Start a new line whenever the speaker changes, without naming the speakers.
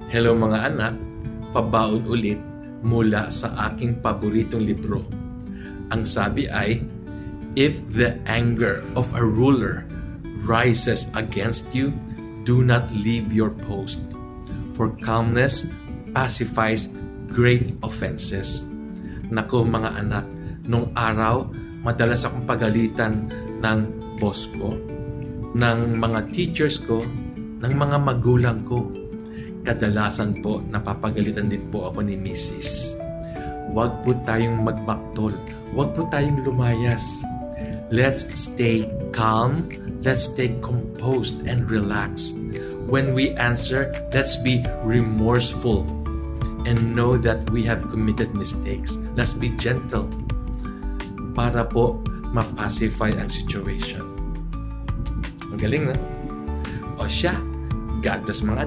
Hello mga anak, pabaon ulit mula sa aking paboritong libro. Ang sabi ay, if the anger of a ruler rises against you, do not leave your post. For calmness pacifies great offenses. Nako mga anak, nung araw, madalas akong pagalitan ng boss ko, ng mga teachers ko, ng mga magulang ko. Kadalasan po, napapagalitan din po ako ni Mrs. Huwag po tayong magbaktol. Huwag po tayong lumayas. Let's stay calm. Let's stay composed and relaxed. When we answer, let's be remorseful and know that we have committed mistakes. Let's be gentle para po mapacify ang situation. Ang galing na. O siya, God bless mga